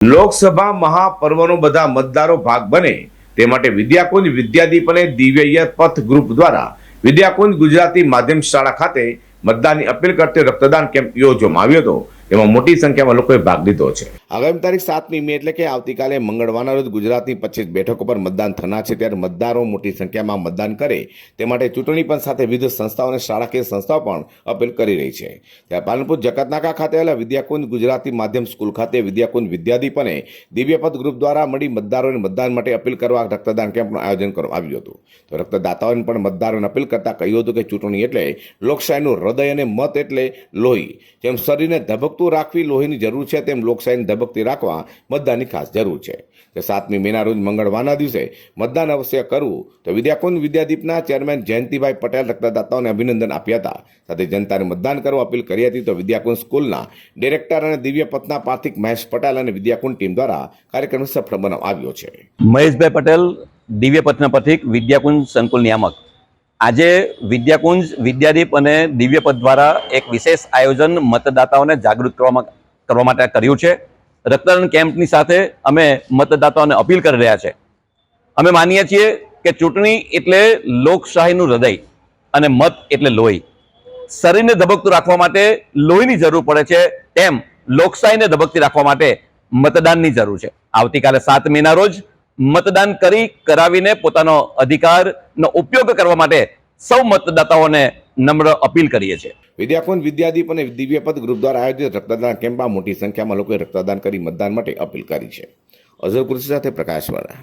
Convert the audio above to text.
લોકસભા મહાપર્વનો બધા મતદારો ભાગ બને તે માટે વિદ્યાકુંજ વિદ્યાદીપ અને દિવ્ય પથ ગ્રુપ દ્વારા વિદ્યાકુંજ ગુજરાતી માધ્યમ શાળા ખાતે મતદાનની અપીલ કરતી રક્તદાન કેમ્પ યોજવામાં આવ્યો હતો, જેમાં મોટી સંખ્યામાં લોકોએ ભાગ લીધો છે। આગામી તારીખ 7મી મે એટલે કે આવતીકાલે મંગળવારના રોજ ગુજરાતની 25 બેઠકો પર મતદાન થનાર છે, ત્યારે મતદારો મોટી સંખ્યામાં મતદાન કરે તે માટે ચૂંટણી પંચ સાથે વિવિધ સંસ્થાઓ અને શાળાકીય સંસ્થાઓ પણ અપીલ કરી રહી છે। ત્યારે પાલનપુર જકાતનાકા ખાતે આવેલા વિદ્યાકુંજ ગુજરાતી માધ્યમ સ્કૂલ ખાતે વિદ્યાકુંજ વિદ્યાદીપ અને દિવ્યપથ ગ્રુપ દ્વારા મળી મતદારોને મતદાન માટે અપીલ કરવા રક્તદાન કેમ્પનું આયોજન કરવામાં આવ્યું હતું। તો રક્તદાતાઓને પણ મતદારોને અપીલ કરતા કહ્યું હતું કે ચૂંટણી એટલે લોકશાહીનું હૃદય અને મત એટલે લોહી। જેમ શરીરને ધબકતું રાખવી લોહીની જરૂર છે, તેમ લોકશાહીને ધબકતી રાખવા મતદાનની ખાસ જરૂર છે। 7મી મેના રોજ મંગળવારના દિવસે મતદાન અવશ્ય કરવું। તો વિદ્યાકુંજ વિદ્યાદીપના ચેરમેન જયંતિભાઈ પટેલ રક્તદાતાઓને અભિનંદન આપ્યા હતા, સાથે જનતાને મતદાન કરવા અપીલ કરી હતી। તો વિદ્યાકુંજ સ્કૂલના ડિરેક્ટર અને દિવ્યપથના પાર્થિક મહેશ પટેલ અને વિદ્યાકુંજ ટીમ દ્વારા કાર્યક્રમ સફળ બનાવવામાં આવ્યો છે। મહેશભાઈ પટેલ, દિવ્યપથના પથિક, વિદ્યાકુંજ સંકુલ નિયામક। આજે વિદ્યાકુંજ વિદ્યાદીપ અને દિવ્યપથ દ્વારા એક વિશેષ આયોજન મતદાતાઓને જાગૃત કરવા માટે કર્યું છે। રક્તદાન કેમ્પની સાથે અમે મતદાતાઓને અપીલ કરી રહ્યા છે। અમે માનીએ છીએ કે ચૂંટણી એટલે લોકશાહીનું હૃદય અને મત એટલે લોહી। શરીરને ધબકતું રાખવા માટે લોહીની જરૂર પડે છે, તેમ લોકશાહીને ધબકતી રાખવા માટે મતદાનની જરૂર છે। આવતીકાલે 7 મેના રોજ મતદાન કરાવીને પોતાનો અધિકારનો ઉપયોગ કરવા માટે સૌ મતદાતાઓને નમ્ર અપીલ કરીએ છીએ। વિદ્યાકુંજ વિદ્યાદીપ અને દિવ્યપથ ગ્રુપ દ્વારા આયોજિત રક્તદાન કેમ્પમાં મોટી સંખ્યામાં લોકોએ રક્તદાન કરી મતદાન માટે અપીલ કરી છે। અઝર કુરેશી સાથે પ્રકાશ વાળા।